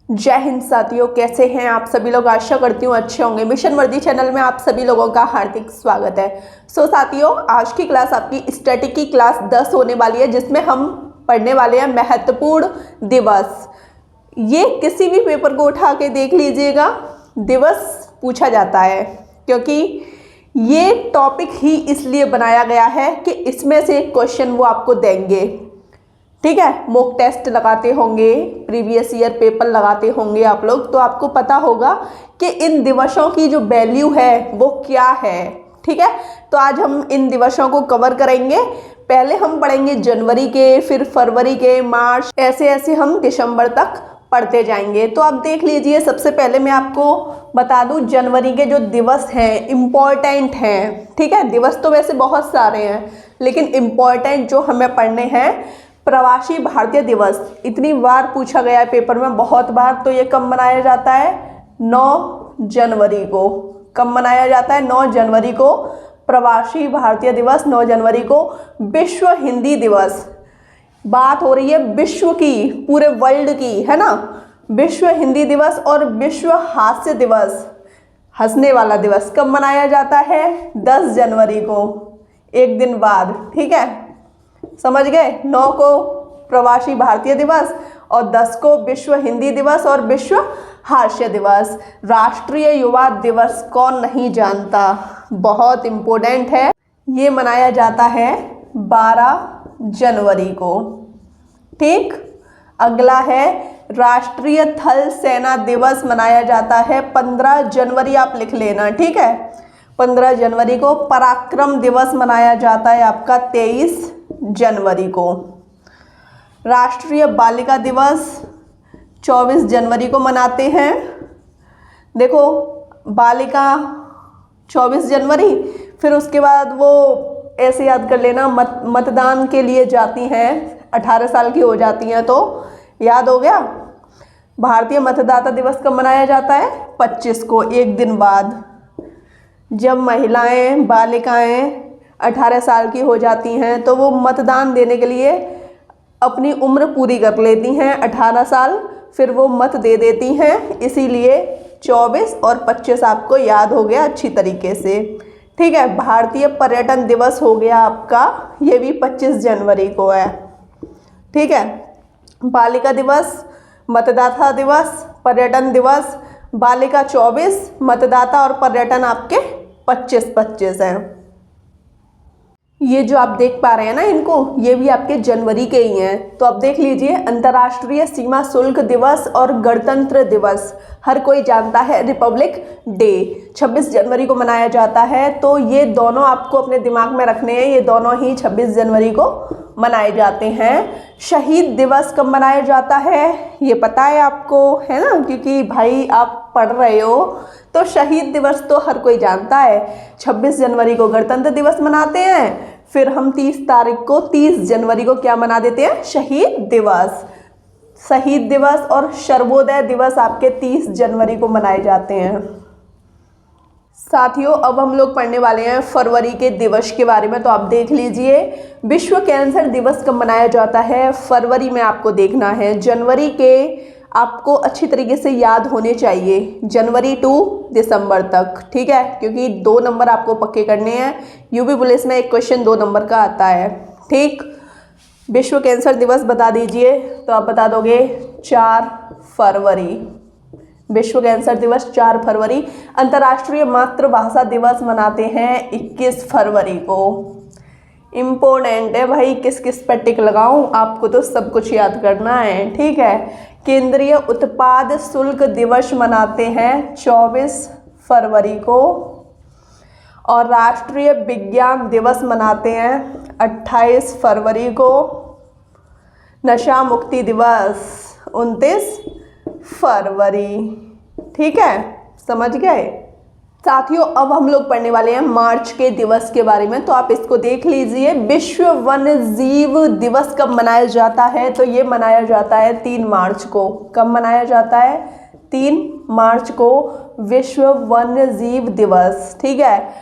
जय हिंद साथियों, कैसे हैं आप सभी लोग। आशा करती हूँ अच्छे होंगे। मिशन वर्दी चैनल में आप सभी लोगों का हार्दिक स्वागत है। साथियों, आज की क्लास आपकी स्टैटिक की क्लास 10 होने वाली है, जिसमें हम पढ़ने वाले हैं महत्वपूर्ण दिवस। ये किसी भी पेपर को उठा के देख लीजिएगा, दिवस पूछा जाता है, क्योंकि ये टॉपिक ही इसलिए बनाया गया है कि इसमें से क्वेश्चन वो आपको देंगे। ठीक है, मॉक टेस्ट लगाते होंगे, प्रीवियस ईयर पेपर लगाते होंगे आप लोग, तो आपको पता होगा कि इन दिवसों की जो वैल्यू है वो क्या है। ठीक है, तो आज हम इन दिवसों को कवर करेंगे। पहले हम पढ़ेंगे जनवरी के, फिर फरवरी के, मार्च, ऐसे ऐसे हम दिसंबर तक पढ़ते जाएंगे। तो आप देख लीजिए, सबसे पहले मैं आपको बता दूं जनवरी के जो दिवस हैं इम्पॉर्टेंट हैं। ठीक है, दिवस तो वैसे बहुत सारे हैं, लेकिन इम्पॉर्टेंट जो हमें पढ़ने हैं, प्रवासी भारतीय दिवस इतनी बार पूछा गया है पेपर में, बहुत बार। तो ये कब मनाया जाता है? 9 जनवरी को। कब मनाया जाता है? 9 जनवरी को प्रवासी भारतीय दिवस। 9 जनवरी को विश्व हिंदी दिवस। बात हो रही है विश्व की, पूरे वर्ल्ड की, है ना। विश्व हिंदी दिवस और विश्व हास्य दिवस, हंसने वाला दिवस, कब मनाया जाता है? 10 जनवरी को, एक दिन बाद। ठीक है, समझ गए। 9 को प्रवासी भारतीय दिवस और 10 को विश्व हिंदी दिवस और विश्व हास्य दिवस। राष्ट्रीय युवा दिवस कौन नहीं जानता, बहुत इम्पोर्टेंट है। ये मनाया जाता है 12 जनवरी को। ठीक, अगला है राष्ट्रीय थल सेना दिवस, मनाया जाता है 15 जनवरी। आप लिख लेना, ठीक है। 15 जनवरी को पराक्रम दिवस मनाया जाता है आपका 23 जनवरी को। राष्ट्रीय बालिका दिवस 24 जनवरी को मनाते हैं। देखो, बालिका 24 जनवरी, फिर उसके बाद वो ऐसे याद कर लेना, मतदान के लिए जाती हैं, 18 साल की हो जाती हैं, तो याद हो गया। भारतीय मतदाता दिवस कब मनाया जाता है? 25 को, एक दिन बाद, जब महिलाएं, बालिकाएं 18 साल की हो जाती हैं, तो वो मतदान देने के लिए अपनी उम्र पूरी कर लेती हैं, 18 साल, फिर वो मत दे देती हैं। इसीलिए 24 और 25 आपको याद हो गया अच्छी तरीके से। ठीक है, भारतीय पर्यटन दिवस हो गया आपका, ये भी 25 जनवरी को है। ठीक है, बालिका दिवस, मतदाता दिवस, पर्यटन दिवस, बालिका 24, मतदाता और पर्यटन आपके 25-25 हैं। ये जो आप देख पा रहे हैं ना इनको, ये भी आपके जनवरी के ही हैं। तो आप देख लीजिए, अंतर्राष्ट्रीय सीमा शुल्क दिवस और गणतंत्र दिवस हर कोई जानता है, रिपब्लिक डे 26 जनवरी को मनाया जाता है। तो ये दोनों आपको अपने दिमाग में रखने हैं, ये दोनों ही 26 जनवरी को मनाए जाते हैं। शहीद दिवस कब मनाया जाता है ये पता है आपको, है ना, क्योंकि भाई आप पढ़ रहे हो। तो शहीद दिवस तो हर कोई जानता है। 26 जनवरी को गणतंत्र दिवस मनाते हैं, फिर हम 30 तारीख को, 30 जनवरी को क्या मना देते हैं? शहीद दिवस। शहीद दिवस और सर्वोदय दिवस आपके 30 जनवरी को मनाए जाते हैं। साथियों, अब हम लोग पढ़ने वाले हैं फरवरी के दिवस के बारे में। तो आप देख लीजिए, विश्व कैंसर दिवस कब मनाया जाता है? फरवरी में आपको देखना है। जनवरी के आपको अच्छी तरीके से याद होने चाहिए, जनवरी टू दिसंबर तक। ठीक है, क्योंकि 2 नंबर आपको पक्के करने हैं। यूपी पुलिस में एक क्वेश्चन 2 नंबर का आता है। ठीक, विश्व कैंसर दिवस बता दीजिए, तो आप बता दोगे 4 फरवरी। विश्व कैंसर दिवस 4 फरवरी। अंतर्राष्ट्रीय मातृभाषा दिवस मनाते हैं 21 फरवरी को। इम्पोर्टेंट है भाई, किस किस पर टिक लगाऊं, आपको तो सब कुछ याद करना है। ठीक है, केंद्रीय उत्पाद शुल्क दिवस मनाते हैं 24 फरवरी को। और राष्ट्रीय विज्ञान दिवस मनाते हैं 28 फरवरी को। नशा मुक्ति दिवस 29 फरवरी। ठीक है, समझ गए साथियों। अब हम लोग पढ़ने वाले हैं मार्च के दिवस के बारे में। तो आप इसको देख लीजिए, विश्व वन्य जीव दिवस कब मनाया जाता है? तो ये मनाया जाता है 3 मार्च को। कब मनाया जाता है? 3 मार्च को विश्व वन्य जीव दिवस। ठीक है,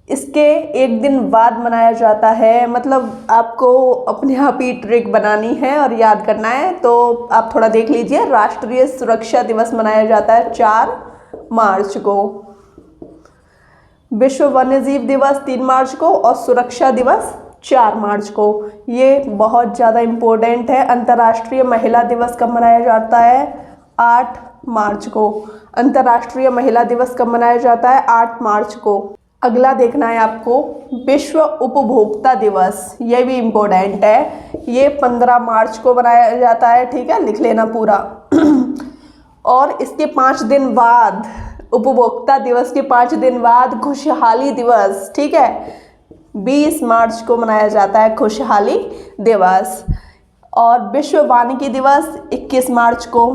इसके एक दिन बाद मनाया जाता है, मतलब आपको अपने आप ही ट्रिक बनानी है और याद करना है। तो आप थोड़ा देख लीजिए, राष्ट्रीय सुरक्षा दिवस मनाया जाता है 4 मार्च को, विश्व वन्यजीव दिवस 3 मार्च को और सुरक्षा दिवस 4 मार्च को। ये बहुत ज़्यादा इम्पोर्टेंट है। अंतर्राष्ट्रीय महिला दिवस कब मनाया जाता है? 8 मार्च को। अंतर्राष्ट्रीय महिला दिवस कब मनाया जाता है? 8 मार्च को। अगला देखना है आपको, विश्व उपभोक्ता दिवस, ये भी इम्पोर्टेंट है। ये 15 मार्च को मनाया जाता है, ठीक है, लिख लेना पूरा। और इसके 5 दिन बाद, उपभोक्ता दिवस के 5 दिन बाद खुशहाली दिवस, ठीक है, 20 मार्च को मनाया जाता है खुशहाली दिवस। और विश्व वानिकी दिवस 21 मार्च को।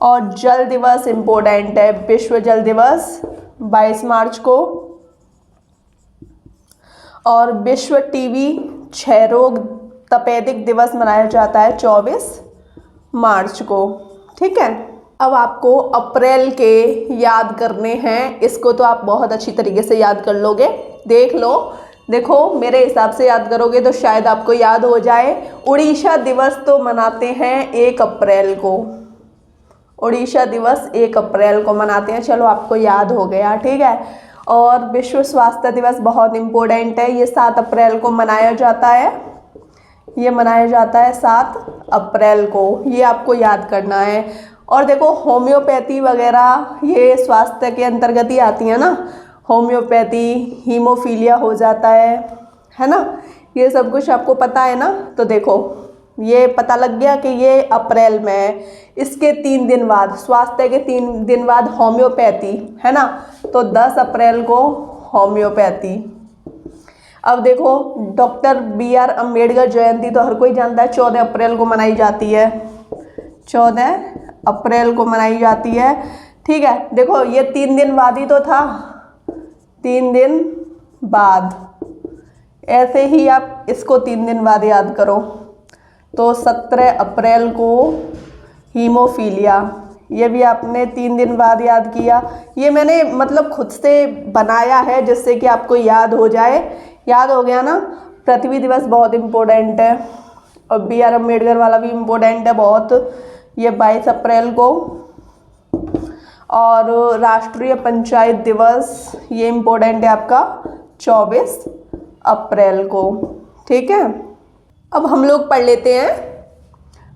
और जल दिवस इम्पोर्टेंट है, विश्व जल दिवस 22 मार्च को। और विश्व टीबी क्षय रोग तपेदिक दिवस मनाया जाता है 24 मार्च को, ठीक है। अब आपको अप्रैल के याद करने हैं, इसको तो आप बहुत अच्छी तरीके से याद कर लोगे, देख लो। देखो मेरे हिसाब से याद करोगे तो शायद आपको याद हो जाए। उड़ीसा दिवस तो मनाते हैं 1 अप्रैल को, उड़ीसा दिवस 1 अप्रैल को मनाते हैं, चलो आपको याद हो गया, ठीक है। और विश्व स्वास्थ्य दिवस बहुत इम्पोर्टेंट है, ये 7 अप्रैल को मनाया जाता है, ये मनाया जाता है 7 अप्रैल को, ये आपको याद करना है। और देखो होम्योपैथी वगैरह ये स्वास्थ्य के अंतर्गत ही आती है ना, होम्योपैथी, हीमोफीलिया हो जाता है ना, ये सब कुछ आपको पता है ना। तो देखो ये पता लग गया कि ये अप्रैल में है। इसके 3 दिन बाद, स्वास्थ्य के 3 दिन बाद होम्योपैथी, है ना, तो 10 अप्रैल को होम्योपैथी। अब देखो डॉक्टर BR अम्बेडकर जयंती तो हर कोई जानता है, 14 अप्रैल को मनाई जाती है, 14 अप्रैल को मनाई जाती है, ठीक है। देखो ये 3 दिन बाद ही तो था, 3 दिन बाद, ऐसे ही आप इसको 3 दिन बाद याद करो। तो 17 अप्रैल को हीमोफीलिया, ये भी आपने 3 दिन बाद याद किया। ये मैंने मतलब खुद से बनाया है जिससे कि आपको याद हो जाए, याद हो गया ना। पृथ्वी दिवस बहुत इम्पोर्टेंट है और BR अम्बेडकर वाला भी इम्पोर्टेंट है बहुत, ये 22 अप्रैल को। और राष्ट्रीय पंचायत दिवस ये इम्पोर्टेंट है आपका 24 अप्रैल को, ठीक है। अब हम लोग पढ़ लेते हैं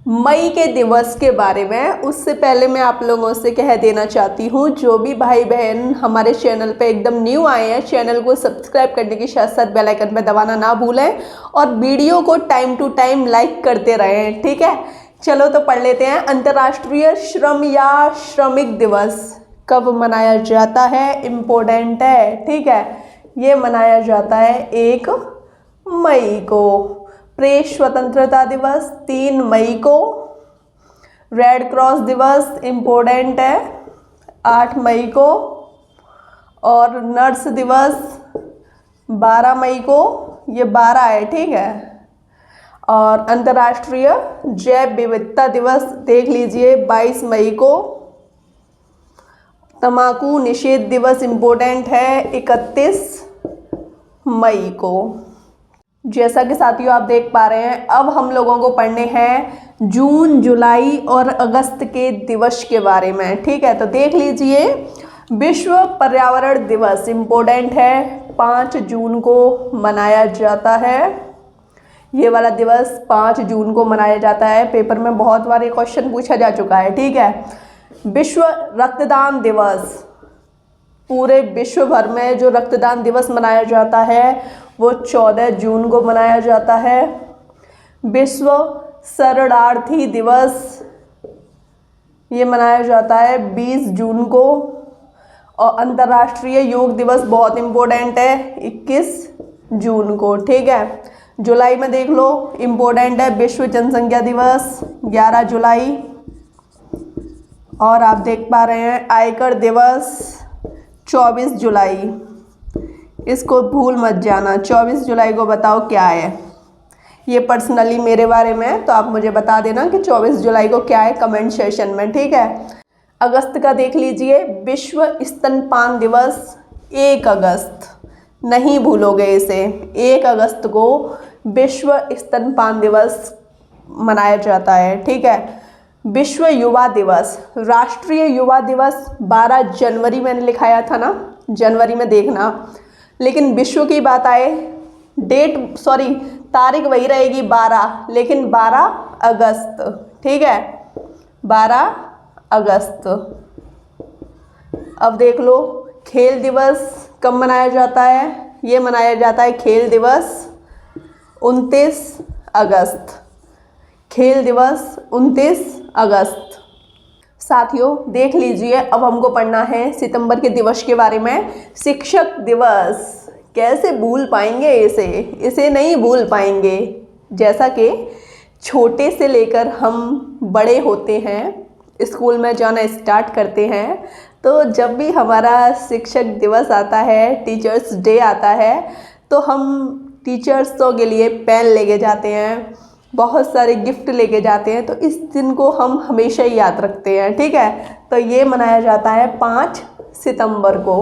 मई के दिवस के बारे में। उससे पहले मैं आप लोगों से कह देना चाहती हूँ, जो भी भाई बहन हमारे चैनल पे एकदम न्यू आए हैं, चैनल को सब्सक्राइब करने के साथ साथ बेल आइकन पे दबाना ना भूलें और वीडियो को टाइम टू टाइम लाइक करते रहें, ठीक है। चलो तो पढ़ लेते हैं। अंतर्राष्ट्रीय श्रम या श्रमिक दिवस कब मनाया जाता है? इम्पोर्टेंट है, ठीक है। ये मनाया जाता है 1 मई को। प्रेस स्वतंत्रता दिवस 3 मई को। रेड क्रॉस दिवस इम्पोर्टेंट है 8 मई को। और नर्स दिवस 12 मई को, ये 12 है, ठीक है। और अंतर्राष्ट्रीय जैव विविधता दिवस देख लीजिए 22 मई को। तंबाकू निषेध दिवस इम्पोर्टेंट है 31 मई को। जैसा कि साथियों आप देख पा रहे हैं, अब हम लोगों को पढ़ने हैं जून, जुलाई और अगस्त के दिवस के बारे में, ठीक है। तो देख लीजिए, विश्व पर्यावरण दिवस इम्पोर्टेंट है, 5 जून को मनाया जाता है। ये वाला दिवस 5 जून को मनाया जाता है, पेपर में बहुत बार ये क्वेश्चन पूछा जा चुका है, ठीक है। विश्व रक्तदान दिवस, पूरे विश्व भर में जो रक्तदान दिवस मनाया जाता है वो 14 जून को मनाया जाता है। विश्व शरणार्थी दिवस ये मनाया जाता है 20 जून को। और अंतर्राष्ट्रीय योग दिवस बहुत इम्पोर्टेंट है 21 जून को, ठीक है। जुलाई में देख लो, इम्पोर्टेंट है विश्व जनसंख्या दिवस 11 जुलाई। और आप देख पा रहे हैं आयकर दिवस 24 जुलाई, इसको भूल मत जाना। 24 जुलाई को बताओ क्या है, ये पर्सनली मेरे बारे में है, तो आप मुझे बता देना कि 24 जुलाई को क्या है कमेंट सेशन में, ठीक है। अगस्त का देख लीजिए, विश्व स्तनपान दिवस 1 अगस्त, नहीं भूलोगे इसे। 1 अगस्त को विश्व स्तनपान दिवस मनाया जाता है, ठीक है। विश्व युवा दिवस, राष्ट्रीय युवा दिवस 12 जनवरी मैंने लिखाया था ना, जनवरी में देखना, लेकिन विश्व की बात आए तारीख वही रहेगी 12, लेकिन 12 अगस्त, ठीक है, 12 अगस्त। अब देख लो खेल दिवस कब मनाया जाता है, ये मनाया जाता है खेल दिवस 29 अगस्त, खेल दिवस 29 अगस्त। साथियों देख लीजिए, अब हमको पढ़ना है सितंबर के दिवस के बारे में। शिक्षक दिवस, कैसे भूल पाएंगे इसे नहीं भूल पाएंगे। जैसा कि छोटे से लेकर हम बड़े होते हैं, स्कूल में जाना स्टार्ट करते हैं, तो जब भी हमारा शिक्षक दिवस आता है, टीचर्स डे आता है, तो हम टीचर्सों के लिए पेन लेके जाते हैं, बहुत सारे गिफ्ट लेके जाते हैं, तो इस दिन को हम हमेशा ही याद रखते हैं, ठीक है। तो ये मनाया जाता है 5 सितंबर को।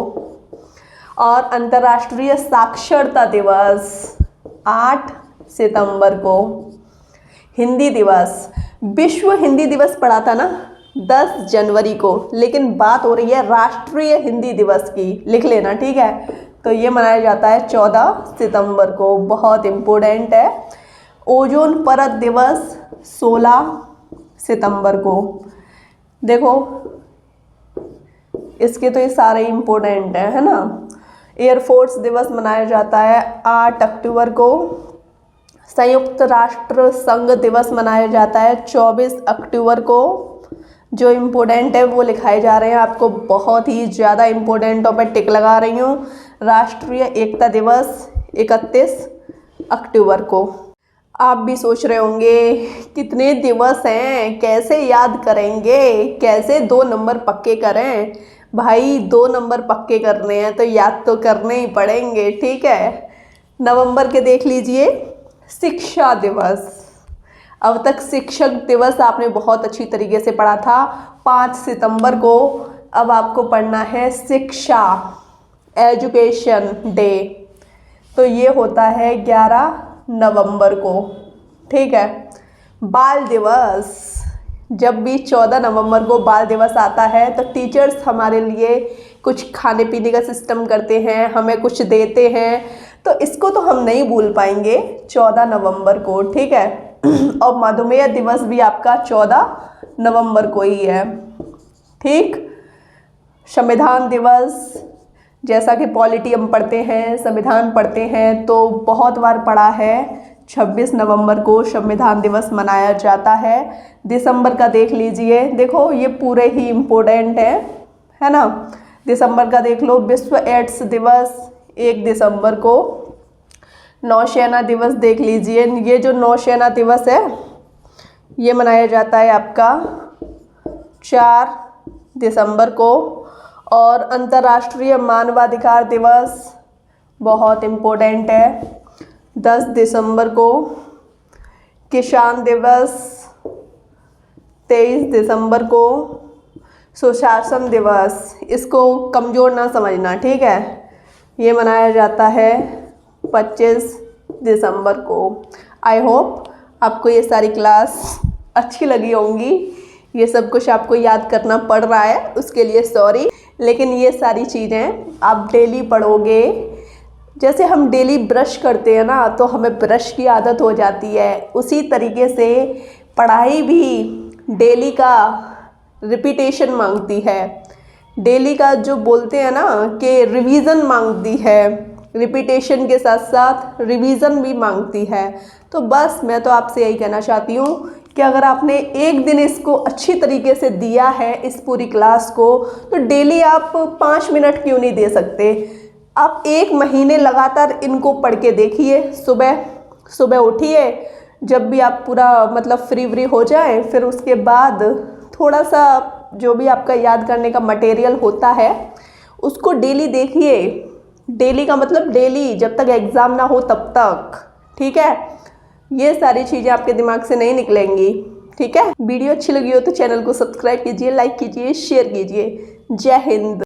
और अंतर्राष्ट्रीय साक्षरता दिवस 8 सितंबर को। हिंदी दिवस, विश्व हिंदी दिवस पढ़ा था ना 10 जनवरी को, लेकिन बात हो रही है राष्ट्रीय हिंदी दिवस की, लिख लेना, ठीक है। तो ये मनाया जाता है 14 सितंबर को, बहुत इम्पोर्टेंट है। ओजोन परत दिवस 16 सितंबर को। देखो इसके तो ये सारे इम्पोर्टेंट है ना। एयरफोर्स दिवस मनाया जाता है 8 अक्टूबर को। संयुक्त राष्ट्र संघ दिवस मनाया जाता है 24 अक्टूबर को। जो इम्पोर्टेंट है वो लिखाए जा रहे हैं, आपको बहुत ही ज़्यादा इम्पोर्टेंटों पर टिक लगा रही हूँ। राष्ट्रीय एकता दिवस 31 अक्टूबर को। आप भी सोच रहे होंगे कितने दिवस हैं, कैसे याद करेंगे, कैसे 2 नंबर पक्के करें। भाई 2 नंबर पक्के करने हैं तो याद तो करने ही पड़ेंगे, ठीक है। नवंबर के देख लीजिए, शिक्षा दिवस। अब तक शिक्षक दिवस आपने बहुत अच्छी तरीके से पढ़ा था 5 सितंबर को। अब आपको पढ़ना है शिक्षा, एजुकेशन डे, तो ये होता है 11 नवंबर को, ठीक है। बाल दिवस, जब भी 14 नवंबर को बाल दिवस आता है तो टीचर्स हमारे लिए कुछ खाने पीने का सिस्टम करते हैं, हमें कुछ देते हैं, तो इसको तो हम नहीं भूल पाएंगे 14 नवंबर को, ठीक है। और मधुमेह दिवस भी आपका 14 नवंबर को ही है, ठीक। संविधान दिवस, जैसा कि पॉलिटी हम पढ़ते हैं, संविधान पढ़ते हैं, तो बहुत बार पढ़ा है 26 नवंबर को संविधान दिवस मनाया जाता है। दिसंबर का देख लीजिए, देखो ये पूरे ही इम्पोर्टेंट है ना। दिसंबर का देख लो, विश्व एड्स दिवस 1 दिसंबर को। नौसेना दिवस देख लीजिए, ये जो नौसेना दिवस है ये मनाया जाता है आपका 4 दिसंबर को। और अंतर्राष्ट्रीय मानवाधिकार दिवस बहुत इम्पोर्टेंट है 10 दिसंबर को। किसान दिवस 23 दिसंबर को। सुशासन दिवस, इसको कमज़ोर ना समझना, ठीक है, ये मनाया जाता है 25 दिसंबर को। आई होप आपको ये सारी क्लास अच्छी लगी होंगी। ये सब कुछ आपको याद करना पड़ रहा है, उसके लिए सॉरी, लेकिन ये सारी चीज़ें आप डेली पढ़ोगे। जैसे हम डेली ब्रश करते हैं ना, तो हमें ब्रश की आदत हो जाती है, उसी तरीके से पढ़ाई भी डेली का रिपीटेशन मांगती है। डेली का जो बोलते हैं ना कि रिवीजन मांगती है, रिपीटेशन के साथ साथ रिवीजन भी मांगती है। तो बस मैं तो आपसे यही कहना चाहती हूँ कि अगर आपने एक दिन इसको अच्छी तरीके से दिया है, इस पूरी क्लास को, तो डेली आप 5 मिनट क्यों नहीं दे सकते। आप 1 महीने लगातार इनको पढ़ के देखिए। सुबह सुबह उठिए, जब भी आप पूरा मतलब फ्री हो जाए, फिर उसके बाद थोड़ा सा जो भी आपका याद करने का मटेरियल होता है उसको डेली देखिए। डेली का मतलब डेली, जब तक एग्ज़ाम ना हो तब तक, ठीक है। ये सारी चीज़ें आपके दिमाग से नहीं निकलेंगी, ठीक है। वीडियो अच्छी लगी हो तो चैनल को सब्सक्राइब कीजिए, लाइक कीजिए, शेयर कीजिए। जय हिंद।